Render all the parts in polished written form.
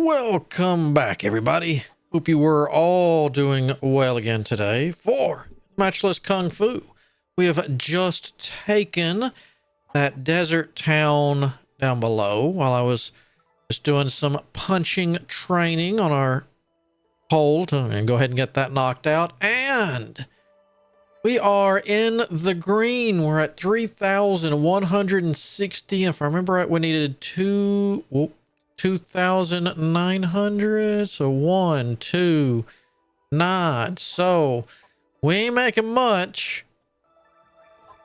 Welcome back, everybody. Hope you were all doing well again today for Matchless Kungfu. We have just taken that desert town down below while I was just doing some punching training on our pole and go ahead and get that knocked out. And we are in the green. We're at 3,160. If I remember right, we needed 2,900. So 1, 2, 9. So we ain't making much,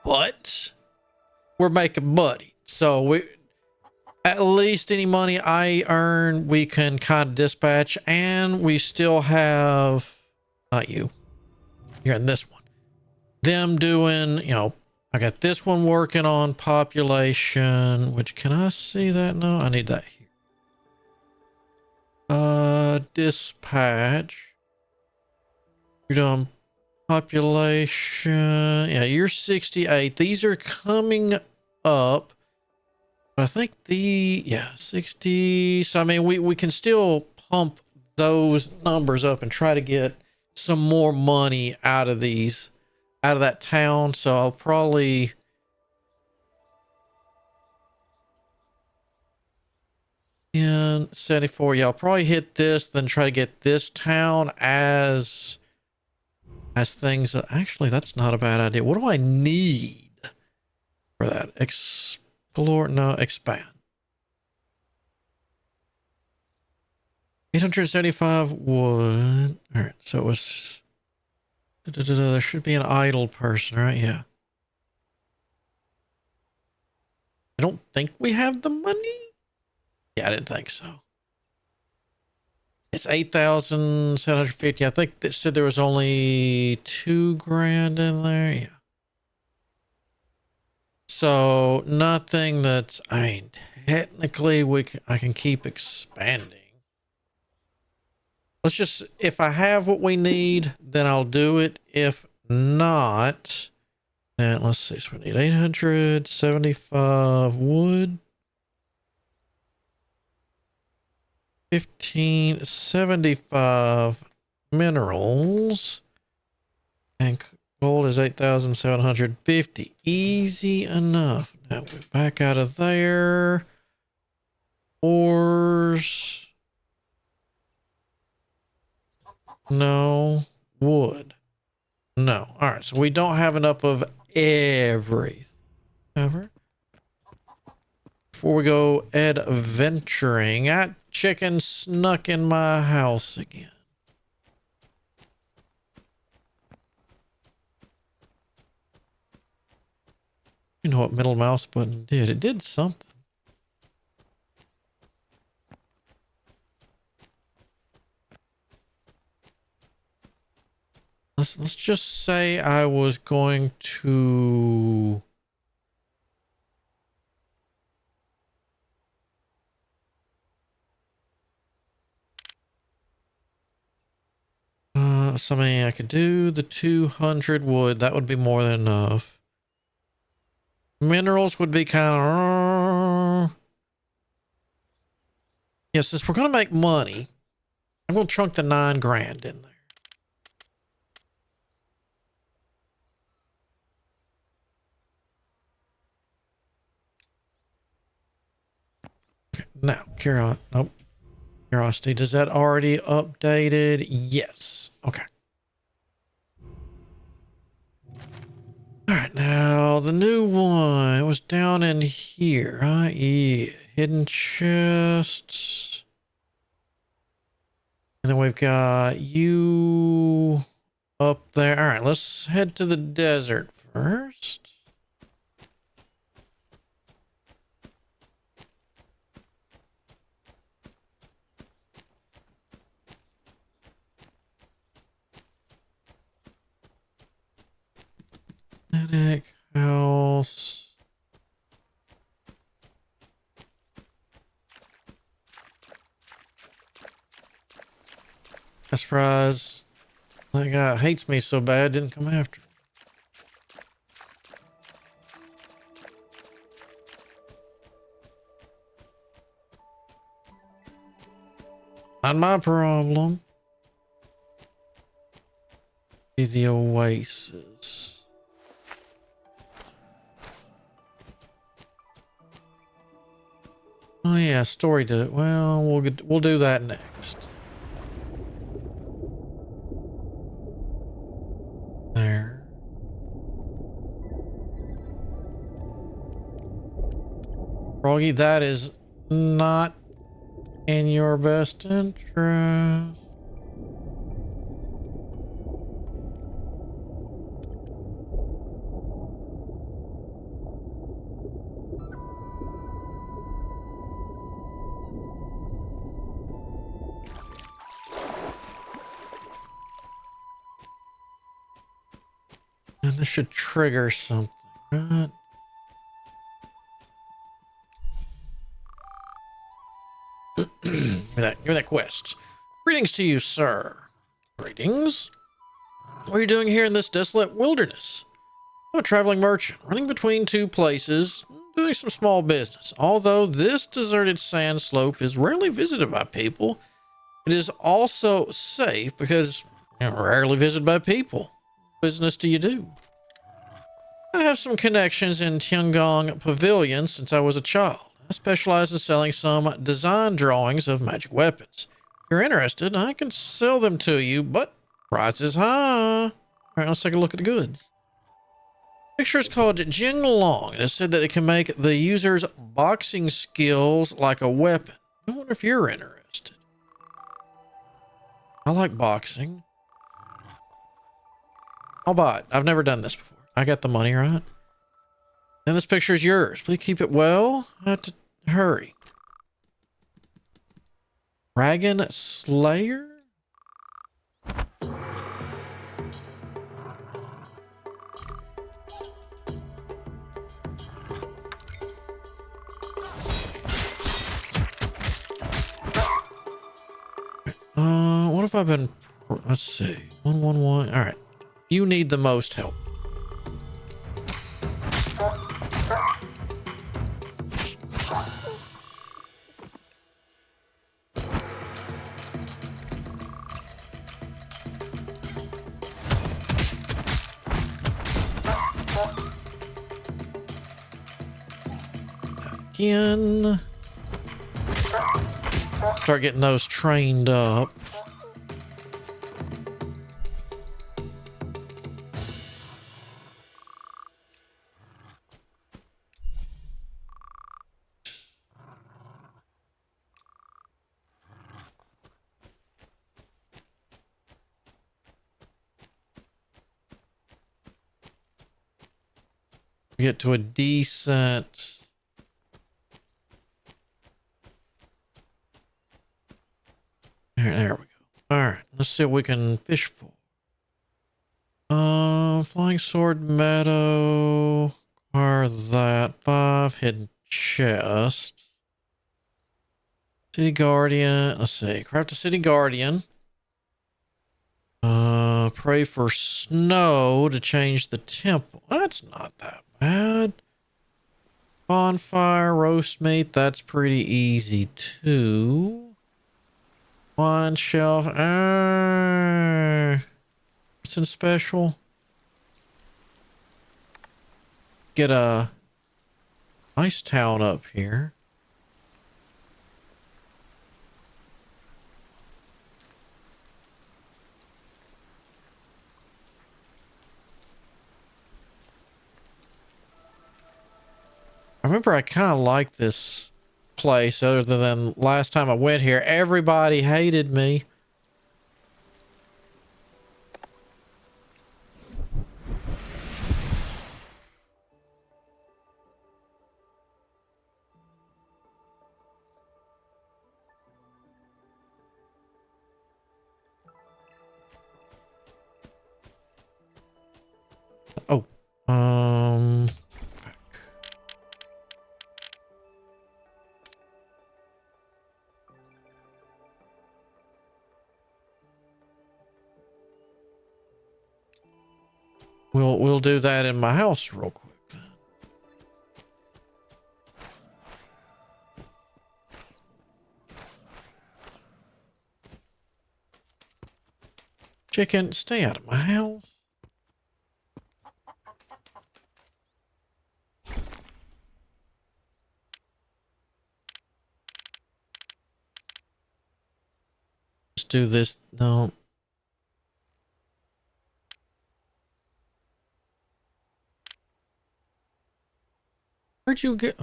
but we're making money. So we, at least any money I earn, we can kind of dispatch, and we still have, not you, you're in this one. Them doing, I got this one working on population, which can I see that? No, I need that here. Dispatch. You're doing population. Yeah, you're 68. These are coming up. But I think 60. So, I mean, we can still pump those numbers up and try to get some more money out of these. Out of that town, so I'll probably in 74. Yeah, I'll probably hit this, then try to get this town as things. Actually, that's not a bad idea. What do I need for that? Explore? No, expand. 875 wood. All right, so it was. There should be an idle person, right? Yeah. I don't think we have the money. Yeah, I didn't think so. It's 8,750. I think they said there was only 2 grand in there. Yeah. So nothing that's, I mean, technically I can keep expanding. Let's just, if I have what we need, then I'll do it. If not, then let's see. So we need 875 wood. 1575 minerals. And gold is 8,750. Easy enough. Now we're back out of there. Ores. No. Wood. No. All right. So we don't have enough of everything. Ever. Before we go adventuring, that chicken snuck in my house again. You know what middle mouse button did? It did something. Let's just say I was going to something I could do the 200 wood. That would be more than enough. Minerals would be kind of yeah, since we're gonna make money, I'm gonna chunk the 9 grand in there. Now, curiosity, does that already updated? Yes. Okay. All right, now the new one, it was down in here, right? Yeah, hidden chests. And then we've got you up there. All right, let's head to the desert first. Attic house. I'm surprised that guy hates me so bad didn't come after me. Not my problem. Be the oasis. Oh yeah, story to it. Well, we'll do that next. There. Froggy, that is not in your best interest. And this should trigger something, right? Give me that quest. Greetings to you, sir. Greetings. What are you doing here in this desolate wilderness? I'm a traveling merchant, running between two places, doing some small business. Although this deserted sand slope is rarely visited by people, it is also safe because rarely visited by people. What business do you do? I have some connections in Tiangong Pavilion since I was a child. I specialize in selling some design drawings of magic weapons. If you're interested, I can sell them to you, but price is high. All right, let's take a look at the goods. Picture is called Jing Long, and it said that it can make the user's boxing skills like a weapon. I wonder if you're interested. I like boxing. I'll buy it. I've never done this before. I got the money, right? And this picture is yours. Please keep it well. I have to hurry. Dragon Slayer? What have I been... Let's see. 111. All right. You need the most help. Again. Start getting those trained up. Get to a decent... There we go. All right, let's see what we can fish for. Flying sword meadow. Acquire that. 5 hidden chests. City guardian. Let's see. Craft a city guardian. Pray for snow to change the temple. That's not that bad. Bonfire, roast meat. That's pretty easy too. One shelf. It's in special. Get a nice town up here. I remember I kind of liked this place other than last time I went here. Everybody hated me. Oh, we'll do that in my house real quick. Chicken, stay out of my house. Let's do this. No. Where'd you get?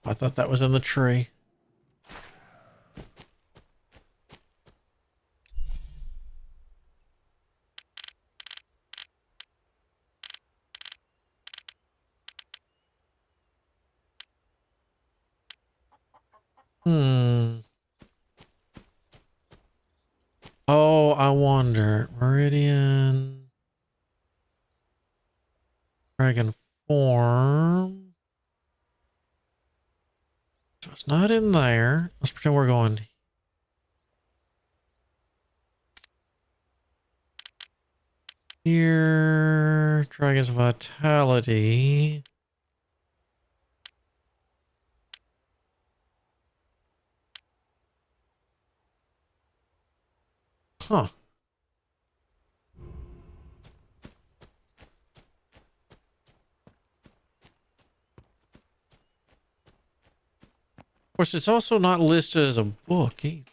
I thought that was in the tree. Oh, I wonder. Meridian. Dragon form. So it's not in there. Let's pretend we're going here. Dragon's vitality. Huh. Of course, it's also not listed as a book either.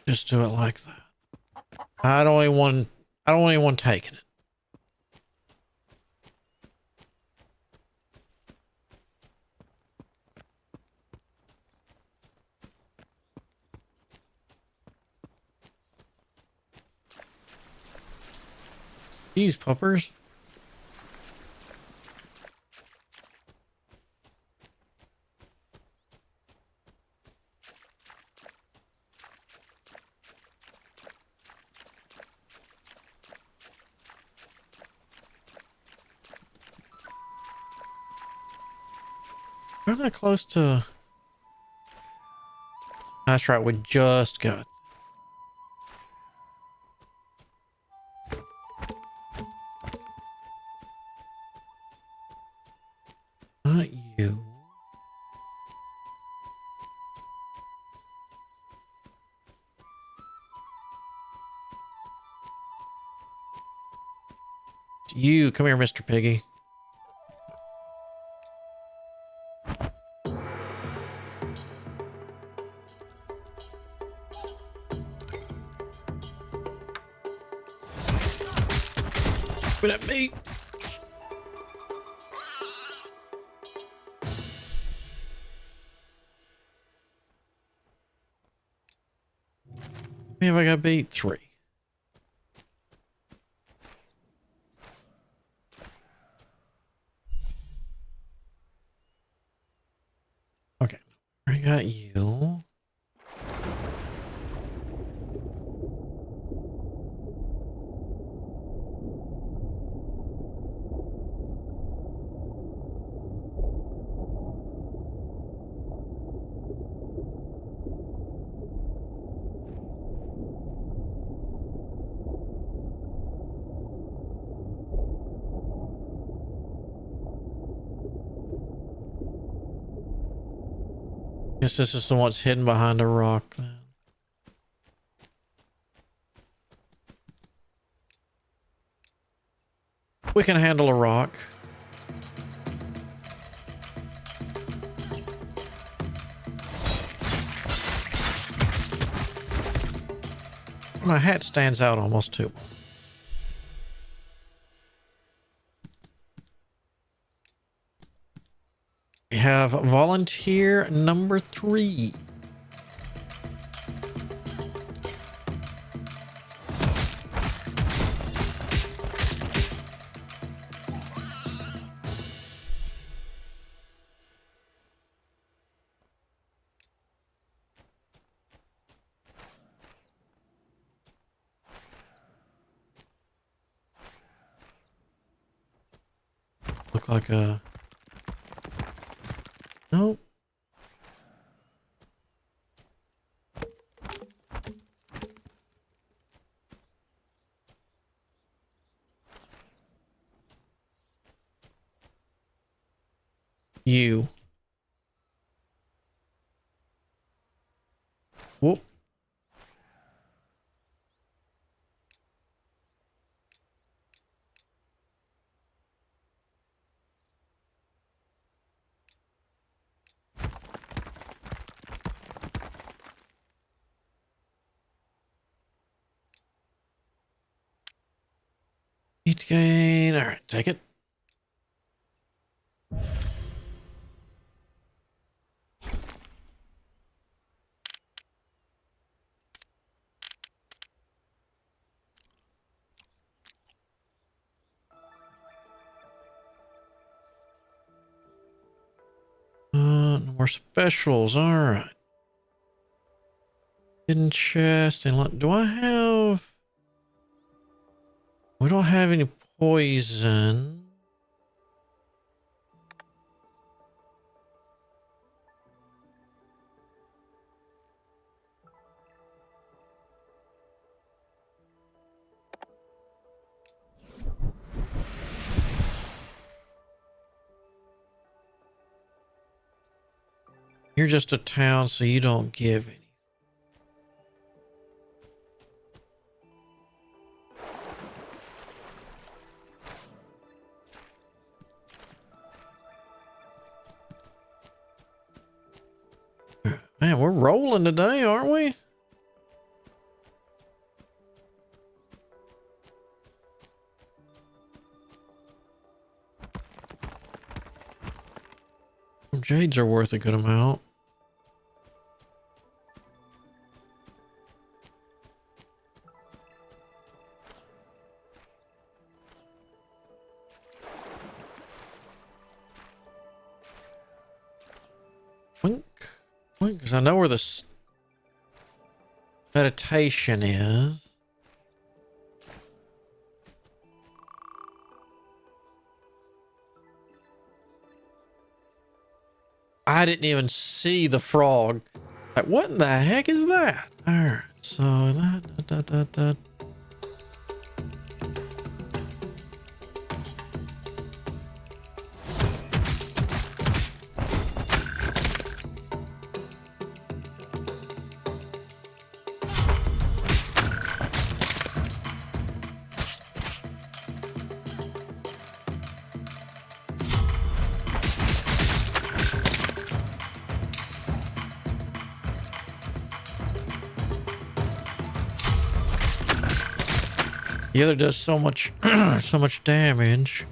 Just do it like that. I don't want anyone taking it. These puppers. We're not close to. That's right. We just got. Not you. It's you. Come here, Mr. Piggy. Give me that meat. How many have I got beat? 3. Okay. I got you. Guess this is the one's hidden behind a rock then. We can handle a rock. My hat stands out almost too much. We have volunteer number 3. Look like a... Nope. You. Whoop. Need to gain. All right, take it. No more specials. All right. Hidden chest. And do I have... We don't have any poison. You're just a town, so you don't give any. Man, we're rolling today, aren't we? Jades are worth a good amount. Wink. Wink, because I know where the meditation is. I didn't even see the frog. Like, what in the heck is that? All right, so that. The other does so much, so much damage.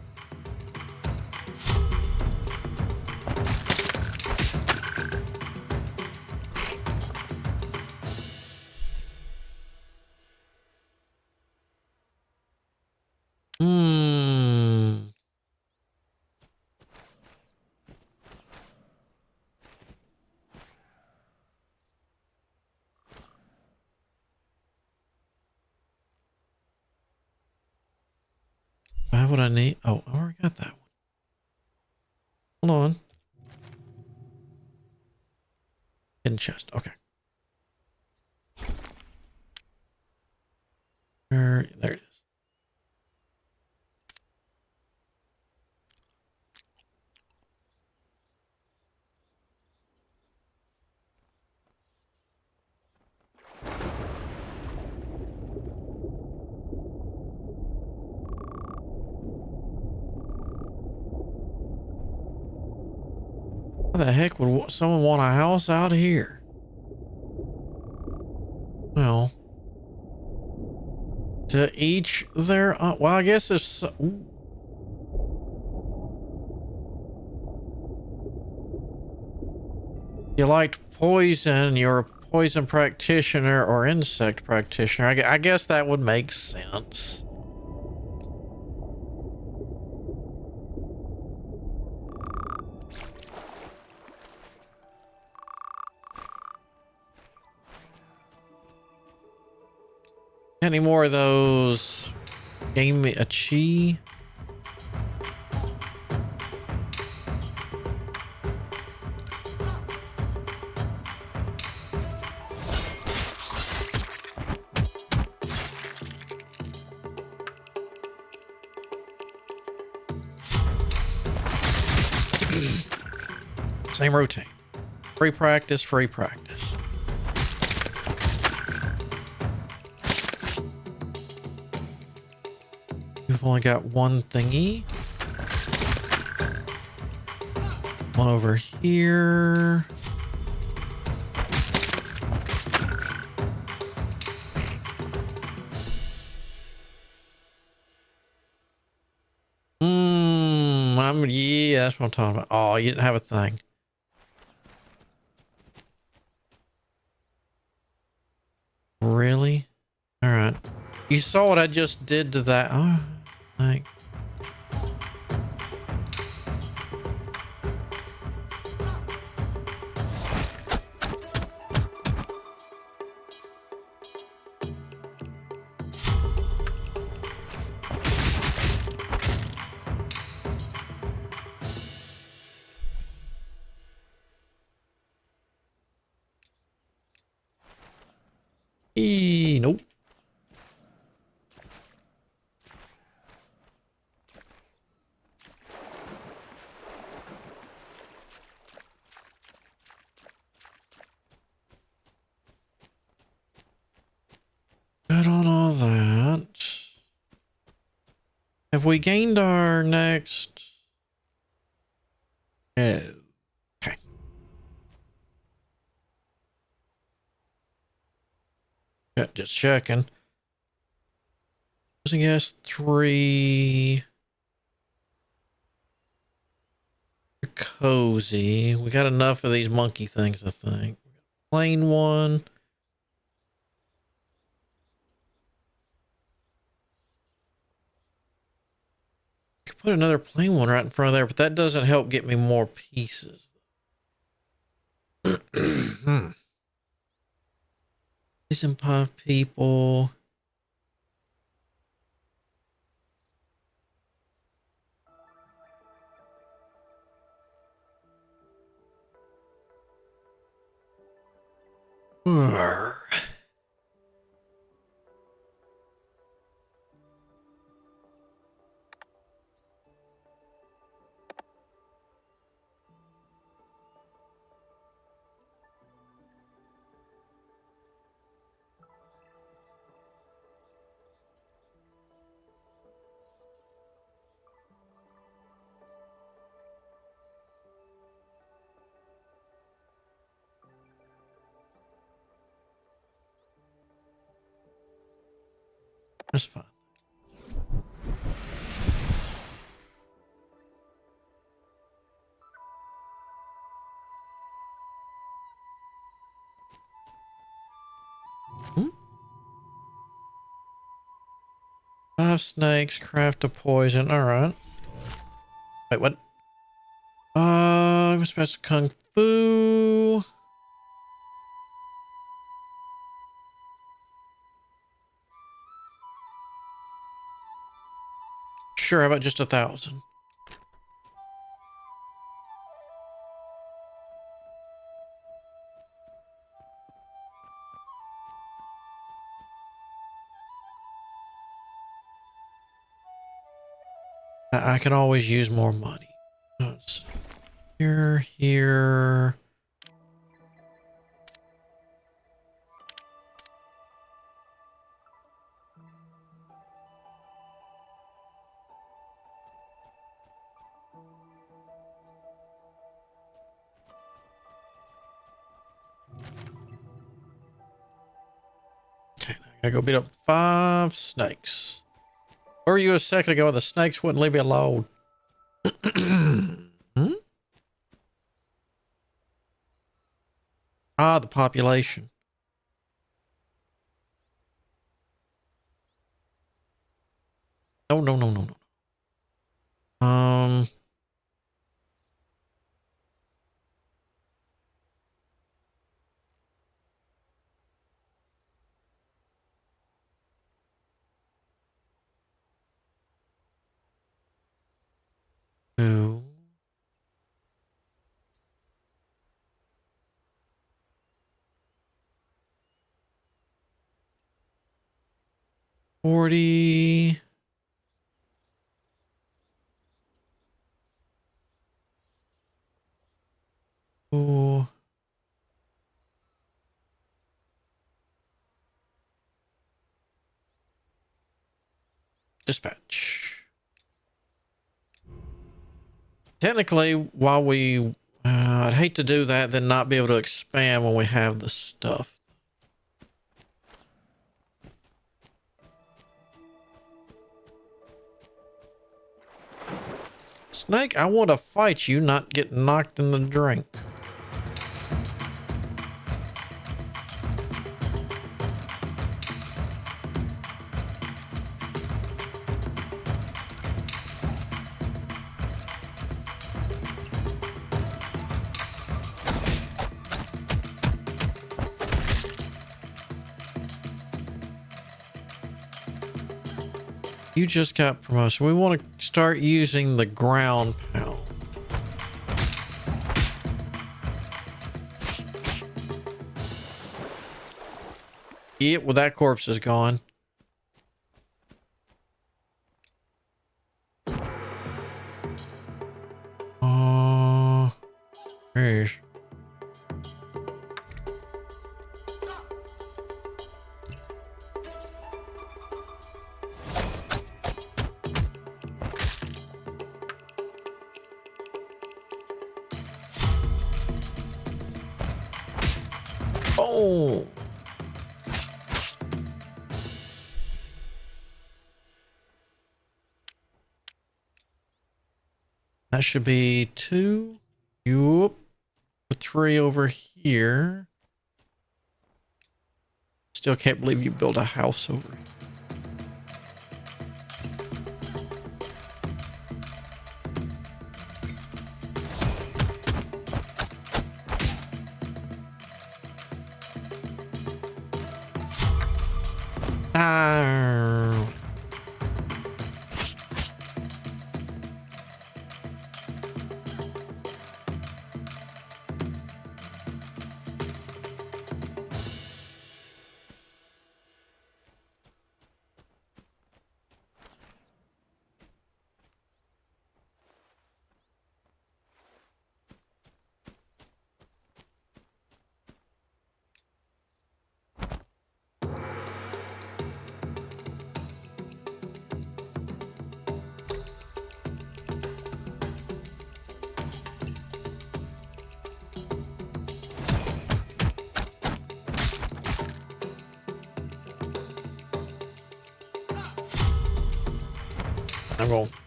Why would I need? Oh, I already got that one. Hold on. Hidden chest. Okay. There it is. Why the heck would someone want a house out here? Well, to each their own. Well, I guess if so, you liked poison, you're a poison practitioner or insect practitioner. I guess that would make sense. Any more of those? Game me a chi. Same routine. Free practice, free practice. You've only got one thingy. One over here. Yeah, that's what I'm talking about. Oh, you didn't have a thing. Really? All right. You saw what I just did to that. Oh, like. Nope. Good on all that. Have we gained our next? No. Okay. Just checking. I guess 3. Cozy. We got enough of these monkey things, I think. Plain one. Could put another plain one right in front of there, but that doesn't help get me more pieces. Poison puff people. That's fine. Hmm? 5 snakes, craft a poison. All right. Wait, what? Matchless Kungfu. Sure, how about just 1,000? I can always use more money. Let's see. Here. I go beat up 5 snakes. Where were you a second ago? The snakes wouldn't leave me alone. Hmm? Ah, the population. No, no, no, no, no. Two. 40. Oh, dispatch. Technically, while we... I'd hate to do that, then not be able to expand when we have the stuff. Snake, I want to fight you, not get knocked in the drink. You just got promotion. We want to start using the ground pound. Yep, well, that corpse is gone. Oh, geez. Oh. That should be 2. Yup. 3 over here. Still can't believe you built a house over here. Ah.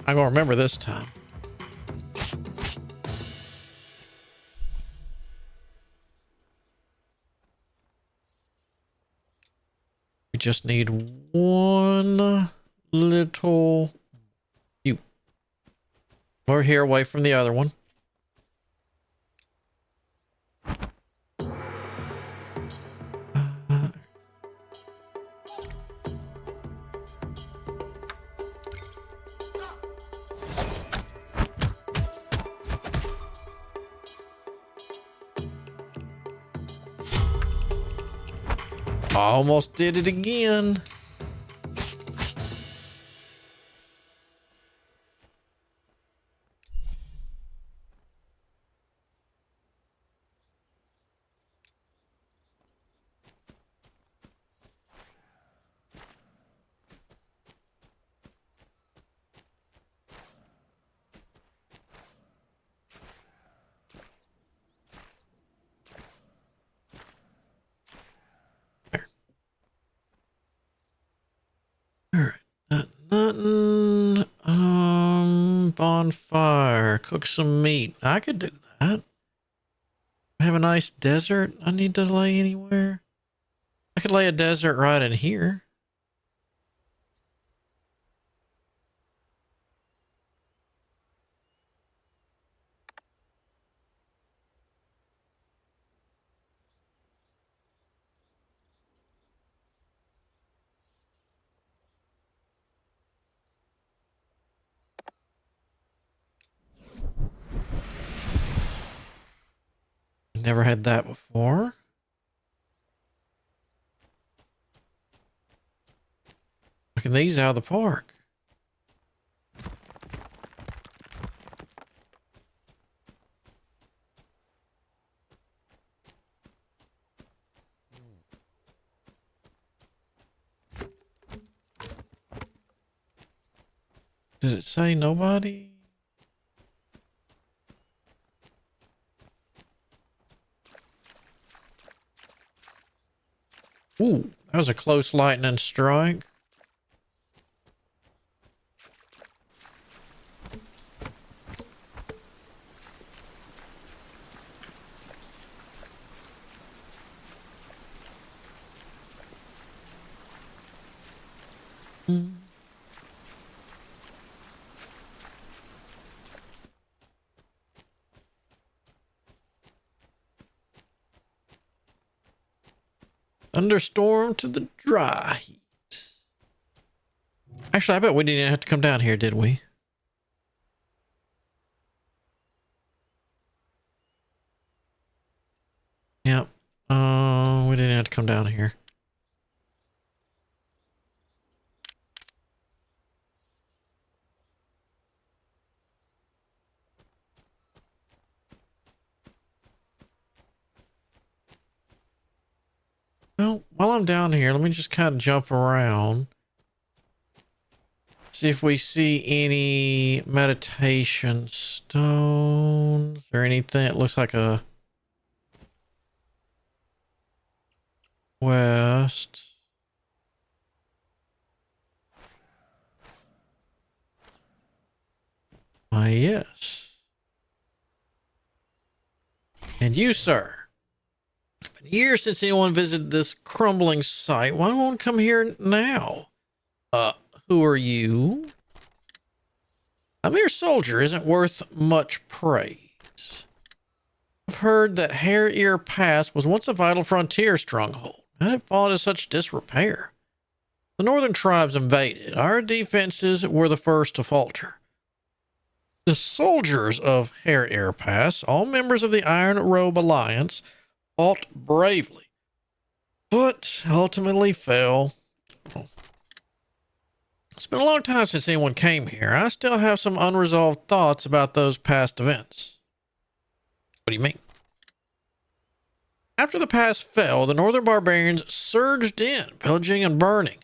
I'm gonna remember this time. We just need one little you. Over here away from the other one. Almost did it again. bonfire, cook some meat. I could do that. I have a nice desert I need to lay anywhere. I could lay a desert right in here. Never had that before. Looking these out of the park. Did it say nobody? Ooh, that was a close lightning strike. Thunderstorm to the dry heat. Actually, I bet we didn't have to come down here, did we? Yep. We didn't have to come down here. Well, while I'm down here, let me just kind of jump around. See if we see any meditation stones or anything. It looks like a quest. Why, yes. And you, sir. It's been years since anyone visited this crumbling site. Why don't one come here now? Who are you? A mere soldier isn't worth much praise. I've heard that Hare Ear Pass was once a vital frontier stronghold, and it fallen into such disrepair. The northern tribes invaded. Our defenses were the first to falter. The soldiers of Hare Ear Pass, all members of the Iron Robe Alliance, fought bravely, but ultimately fell. It's been a long time since anyone came here. I still have some unresolved thoughts about those past events. What do you mean? After the pass fell, the northern barbarians surged in, pillaging and burning.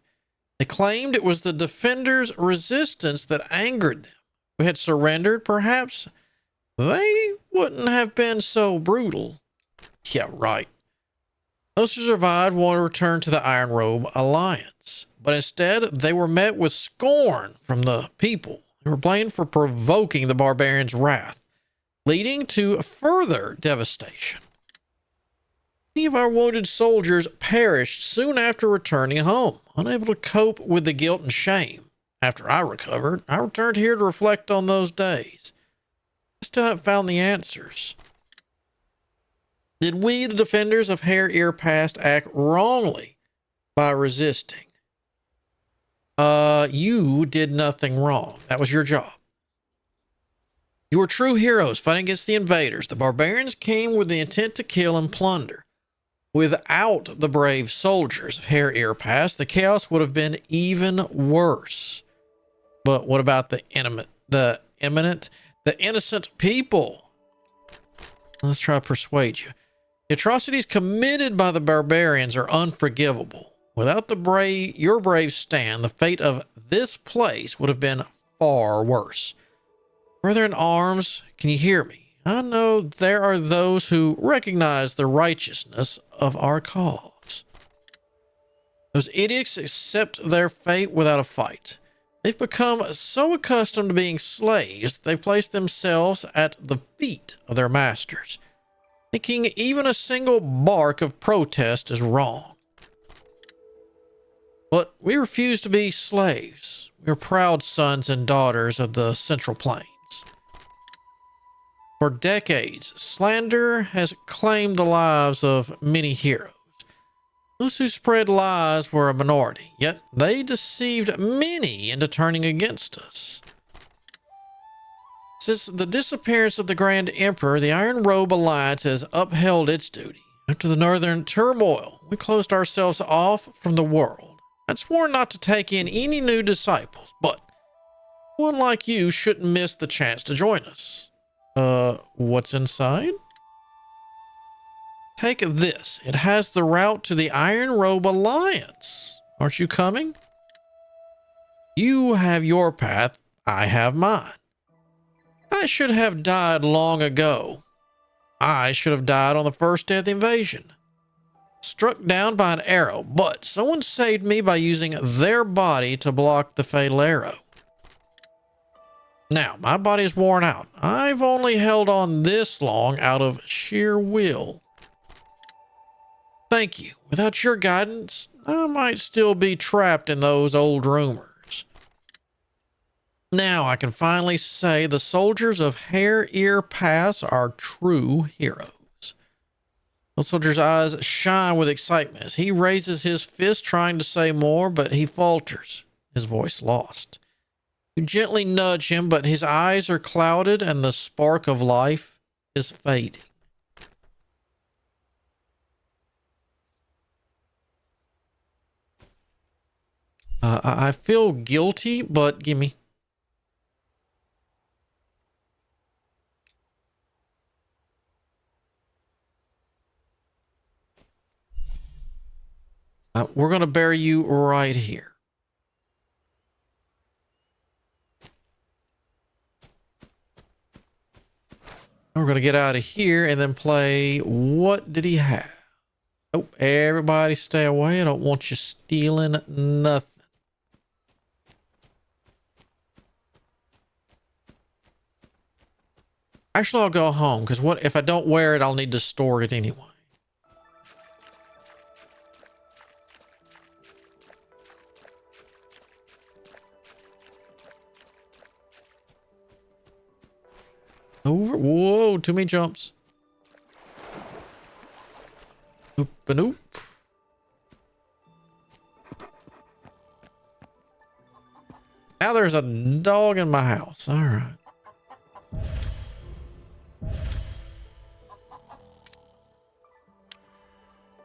They claimed it was the defenders' resistance that angered them. If we had surrendered, perhaps they wouldn't have been so brutal. Yeah, right. Those who survived wanted to return to the Iron Robe Alliance, but instead they were met with scorn from the people. They were blamed for provoking the barbarians' wrath, leading to further devastation. Many of our wounded soldiers perished soon after returning home, unable to cope with the guilt and shame. After I recovered, I returned here to reflect on those days. I still haven't found the answers. Did we, the defenders of Hare Ear Pass, act wrongly by resisting? You did nothing wrong. That was your job. You were true heroes fighting against the invaders. The barbarians came with the intent to kill and plunder. Without the brave soldiers of Hare Ear Pass, the chaos would have been even worse. But what about the innocent people? Let's try to persuade you. The atrocities committed by the barbarians are unforgivable. Without your brave stand, the fate of this place would have been far worse. Brother in arms, can you hear me? I know there are those who recognize the righteousness of our cause. Those idiots accept their fate without a fight. They've become so accustomed to being slaves, they've placed themselves at the feet of their masters, thinking even a single bark of protest is wrong. But we refuse to be slaves. We're proud sons and daughters of the Central Plains. For decades, slander has claimed the lives of many heroes. Those who spread lies were a minority, yet they deceived many into turning against us. Since the disappearance of the Grand Emperor, the Iron Robe Alliance has upheld its duty. After the northern turmoil, we closed ourselves off from the world. I'd sworn not to take in any new disciples, but one like you shouldn't miss the chance to join us. What's inside? Take this. It has the route to the Iron Robe Alliance. Aren't you coming? You have your path, I have mine. I should have died long ago. I should have died on the first day of the invasion. Struck down by an arrow, but someone saved me by using their body to block the fatal arrow. Now, my body is worn out. I've only held on this long out of sheer will. Thank you. Without your guidance, I might still be trapped in those old rumors. Now I can finally say the soldiers of Hair Ear Pass are true heroes. The soldier's eyes shine with excitement as he raises his fist trying to say more, but he falters, his voice lost. You gently nudge him, but his eyes are clouded and the spark of life is fading. I feel guilty, but gimme. We're going to bury you right here. We're going to get out of here and then play What Did He Have? Oh, everybody stay away. I don't want you stealing nothing. Actually, I'll go home because what if I don't wear it, I'll need to store it anyway. Over. Whoa, too many jumps. Oop and oop. Now there's a dog in my house. All right.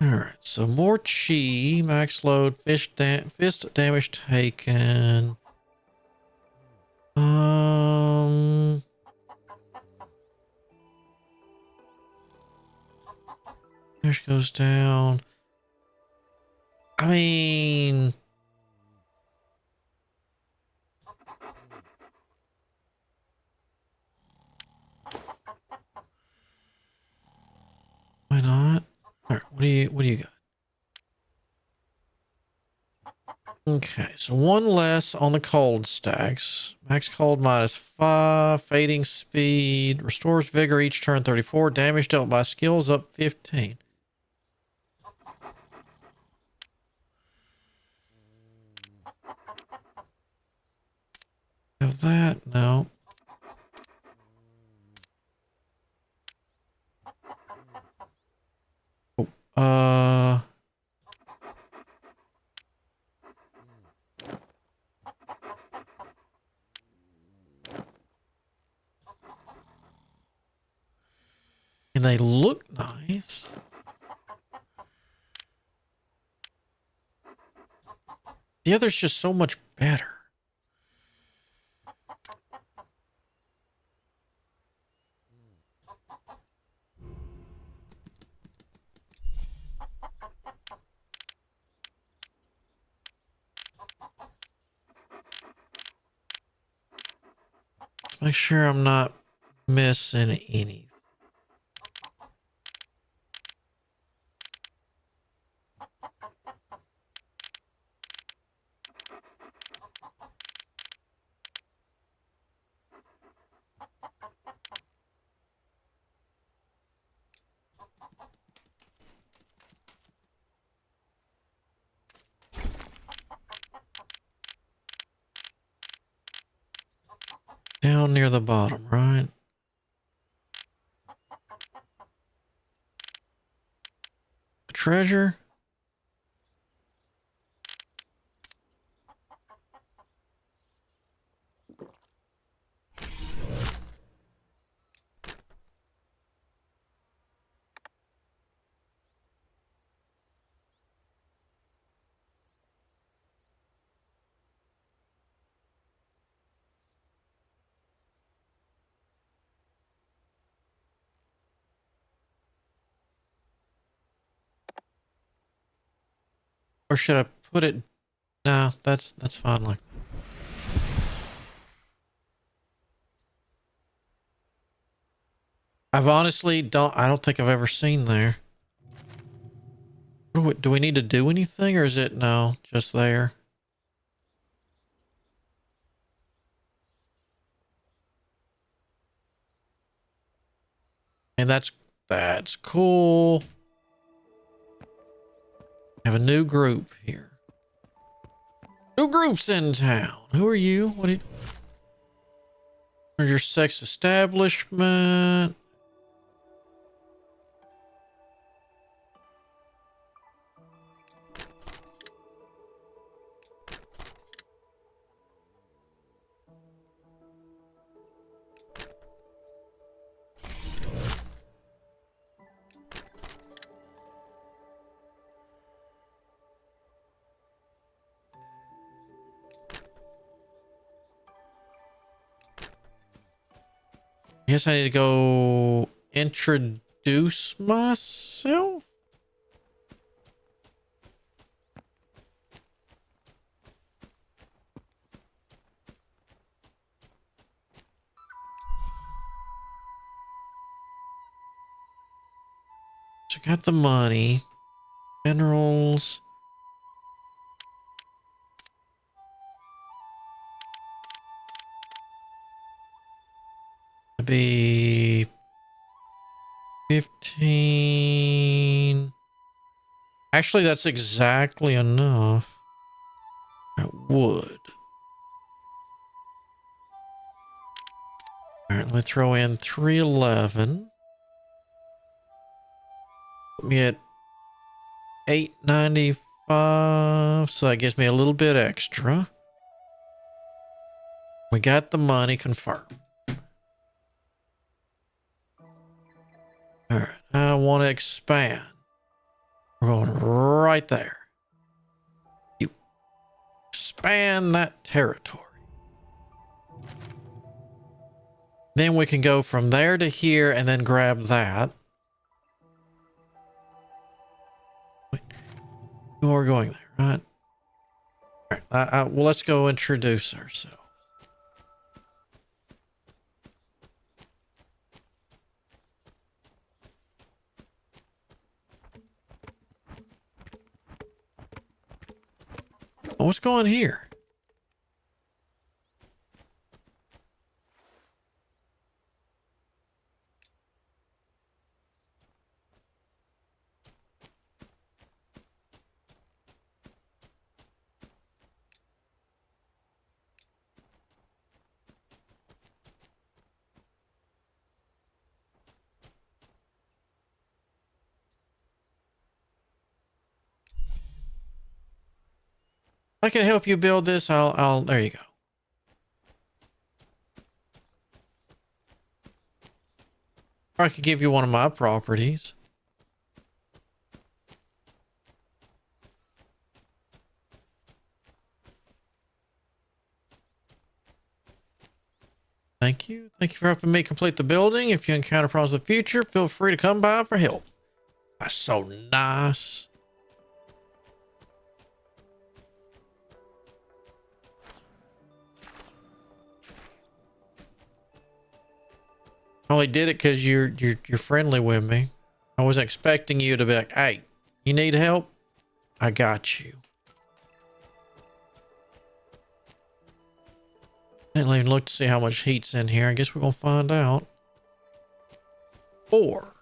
All right. So more chi, max load, fist damage taken. Damage goes down. I mean, why not? All right, what do you got? Okay, so one less on the cold stacks. Max cold -5, fading speed, restores vigor each turn 34, damage dealt by skills up 15. Have that? No. Oh, and they look nice. The other's just so much better. Make sure I'm not missing anything. Down near the bottom, right? Treasure? Or should I put it? No, that's fine. Like, I've honestly I don't think I've ever seen there. Do we need to do anything, or is it no, just there? And that's cool. Have a new group here. New groups in town. Who are you? What are your sex establishment? I guess I need to go introduce myself. So I got the money, minerals. Be 15. Actually, that's exactly enough. I would. All right, let me throw in 311. Put me at 895. So that gives me a little bit extra. We got the money confirmed. All right, I want to expand. We're going right there. You expand that territory. Then we can go from there to here and then grab that. We're going there, right? All right, well, let's go introduce ourselves. Oh, what's going here? I can help you build this. There you go. Or I could give you one of my properties. Thank you. Thank you for helping me complete the building. If you encounter problems in the future, feel free to come by for help. That's so nice. I only did it because you're friendly with me. I wasn't expecting you to be like, hey, you need help? I got you. I didn't even look to see how much heat's in here. I guess we're gonna find out. 4.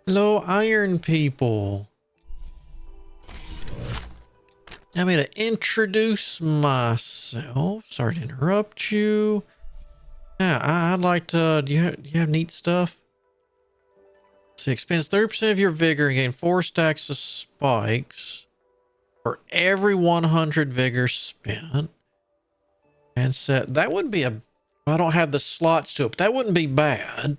Hello, iron people. I mean, to introduce myself. Sorry to interrupt you. Yeah, I'd like to. Do you have neat stuff? See, expends 30% of your vigor and gain 4 stacks of spikes for every 100 vigor spent. And set that wouldn't be a. I don't have the slots to it, but that wouldn't be bad.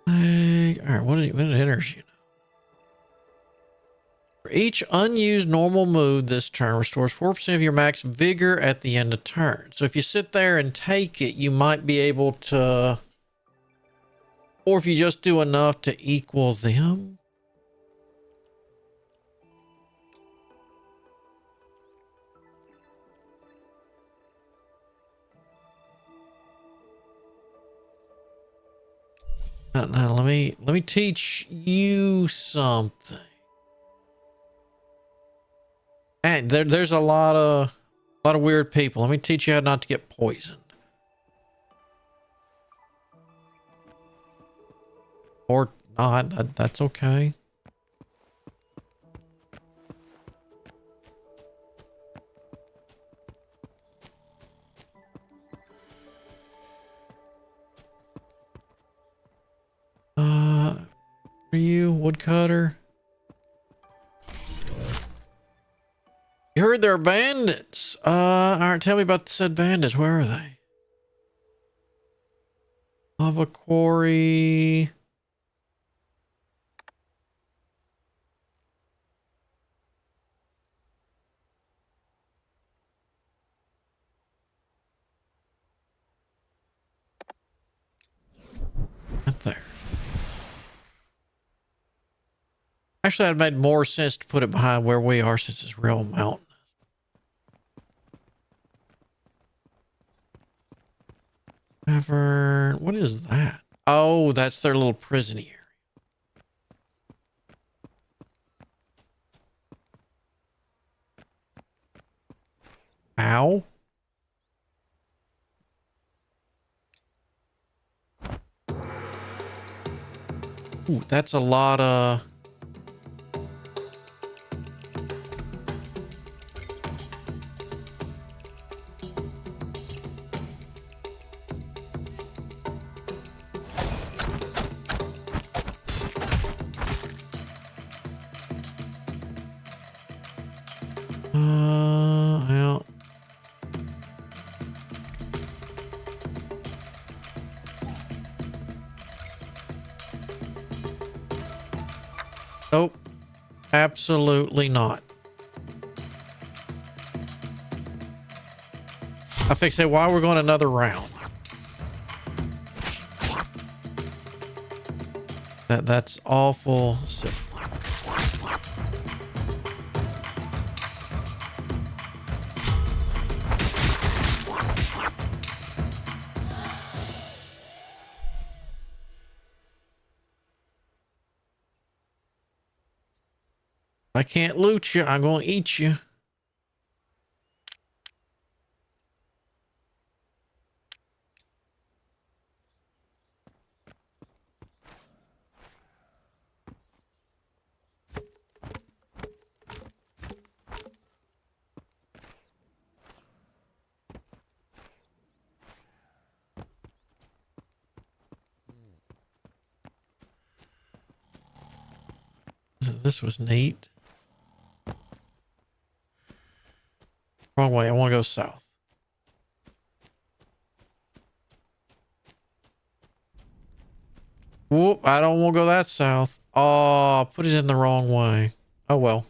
All right, what enters you? For each unused normal move this turn restores 4% of your max vigor at the end of turn. So if you sit there and take it, you might be able to, or if you just do enough to equal them. Now let me teach you something. And there's a lot of weird people. Let me teach you how not to get poisoned. Or not, that's okay. Are you woodcutter? You heard there are bandits. All right, tell me about the said bandits. Where are they? Lava quarry. Up there. Actually, that made more sense to put it behind where we are since it's real mountain. Cavern. What is that? Oh, that's their little prison area. Ow. Ooh, that's a lot of... yeah. Nope. Absolutely not. I fixed it while we're going another round. That's awful. I can't loot you. I'm going to eat you. This was neat. Wrong way. I want to go south. Whoop. I don't want to go that south. Oh, put it in the wrong way. Oh, well.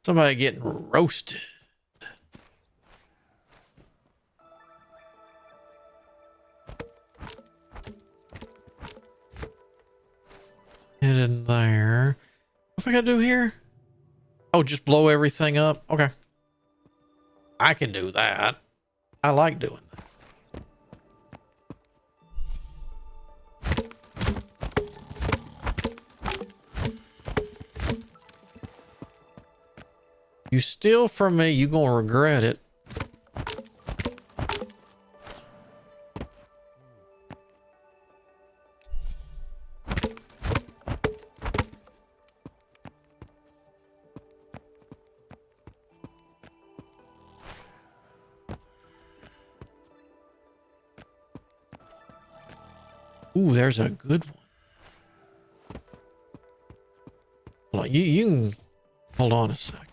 Somebody getting roasted. Get in there. What I gotta do here? Oh, just blow everything up. Okay. I can do that. I like doing that. You steal from me, you gonna regret it. Ooh, there's a good one. Hold on, you can hold on a sec.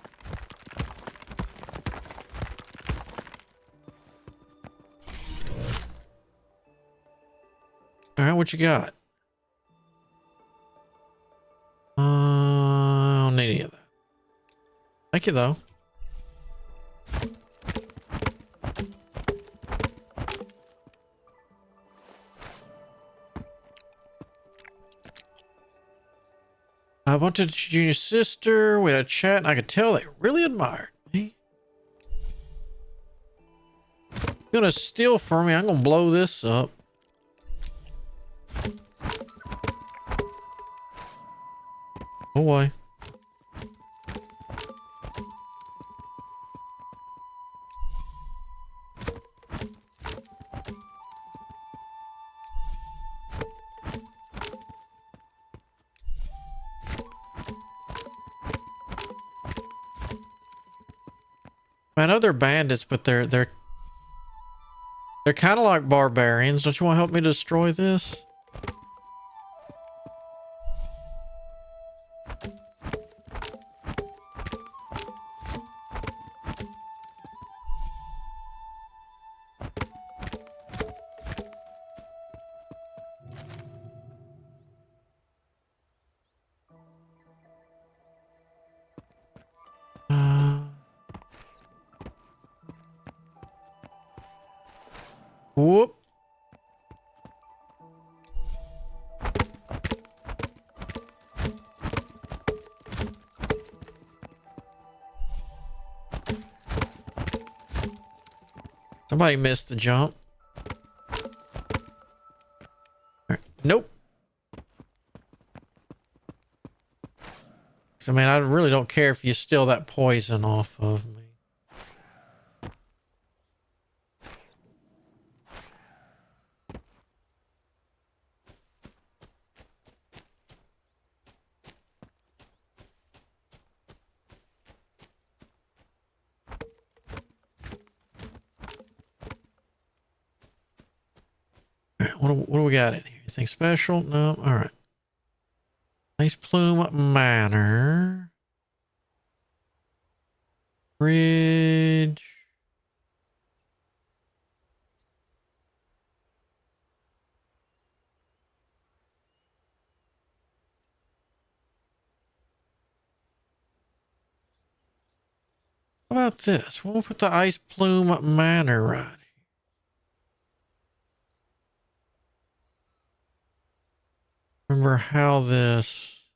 All right, what you got? I don't need any of that. Thank you, though. I wanted to your sister. We had a chat, and I could tell they really admired me. You're gonna steal from me. I'm gonna blow this up. Oh boy. I know they're bandits, but they're kind of like barbarians. Don't you want to help me destroy this? Whoop. Somebody missed the jump. Nope. I mean, I really don't care if you steal that poison off of me. What do we got in here? Anything special? No. All right. Ice Plume Manor. Bridge. How about this? We'll put the Ice Plume Manor right here. Remember how this...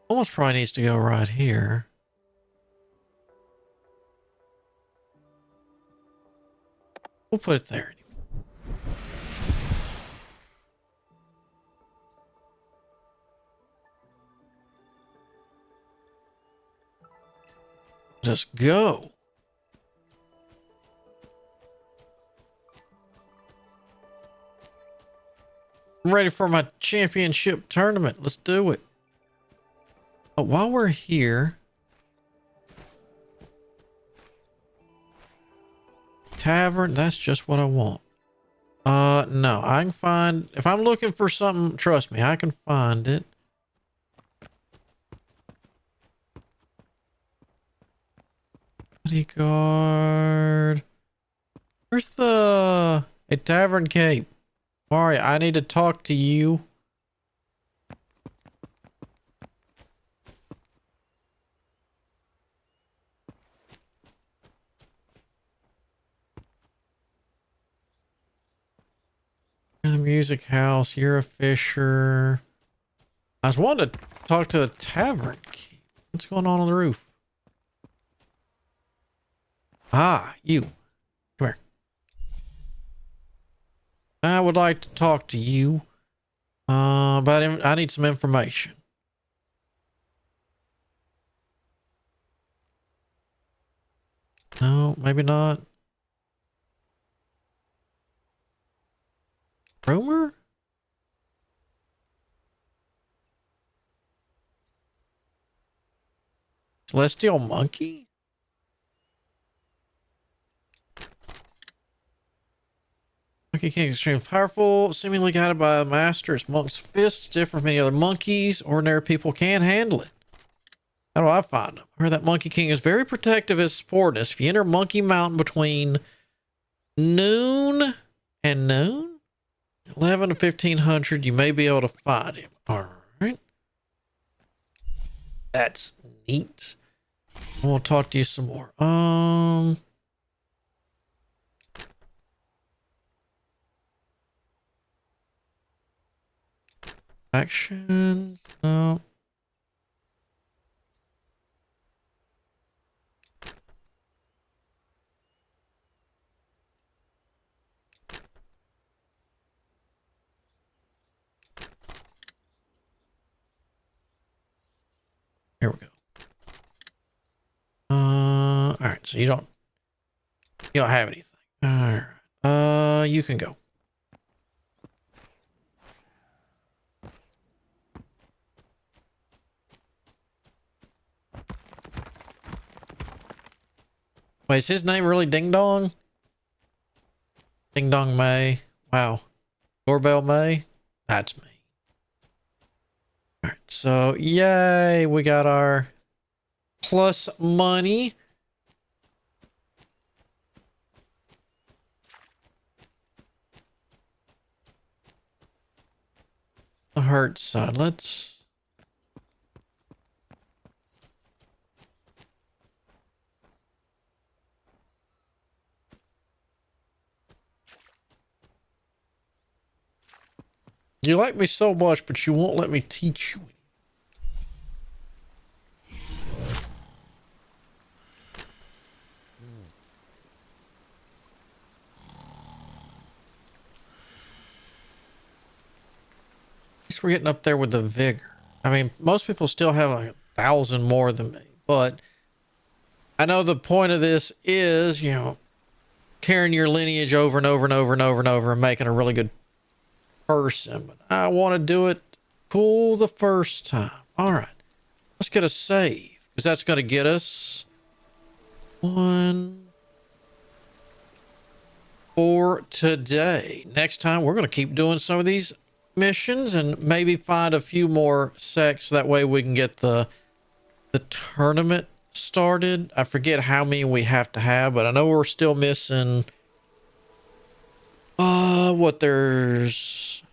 Almost probably needs to go right here. We'll put it there. Just go. I'm ready for my championship tournament. Let's do it. But while we're here, tavern, that's just what I want. No, I can find, if I'm looking for something, trust me, I can find it. Bodyguard. Where's a tavern cape? Mario, I need to talk to you. The music house, you're a fisher. I was wanting to talk to the tavern keep. What's going on the roof? Ah, you. I would like to talk to you about I need some information. No, maybe not. Rumor? Celestial monkey? Monkey King is extremely powerful, seemingly guided by a master. His monk's fists differ from many other monkeys. Ordinary people can't handle it. How do I find him? I heard that Monkey King is very protective of his supporters. If you enter Monkey Mountain between noon and noon, 11 to 1500, you may be able to find him. All right. That's neat. I want to talk to you some more. Actions. No. Here we go. All right. So you don't have anything. All right. You can go. Wait, is his name really Ding Dong? Ding Dong May. Wow. Doorbell May. That's me. All right. So, yay. We got our plus money. The hurt side. Let's... You like me so much, but you won't let me teach you. At least we're getting up there with the vigor. I mean, most people still have like 1,000 more than me, but I know the point of this is, you know, carrying your lineage over and over and over and over and over and making a really good person. But I want to do it cool the first time. All right, let's get a save because that's going to get us one for today. Next time we're going to keep doing some of these missions and maybe find a few more sects. That way we can get the tournament started. I forget how many we have to have, but I know we're still missing there's,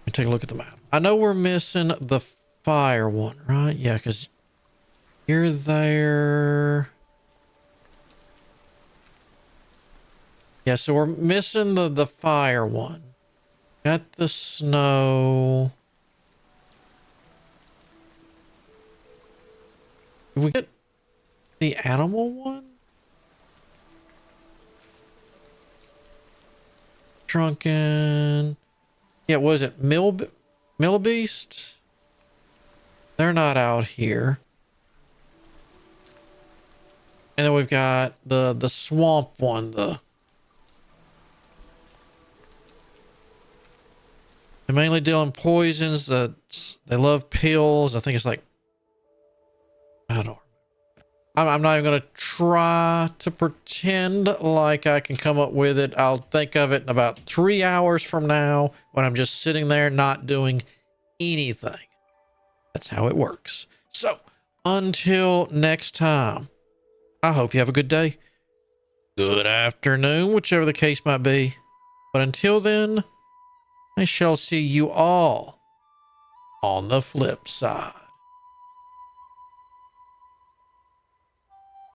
let me take a look at the map. I know we're missing the fire one, right? Yeah, because you're there. Yeah, so we're missing the fire one. Got the snow. Did we get the animal one? Drunken. Yeah, was it Millibeast? They're not out here. And then we've got the swamp one, they're mainly dealing poisons. That they love pills. I think it's like, I don't know. I'm not even going to try to pretend like I can come up with it. I'll think of it in about 3 hours from now when I'm just sitting there not doing anything. That's how it works. So until next time, I hope you have a good day, good afternoon, whichever the case might be. But until then, I shall see you all on the flip side.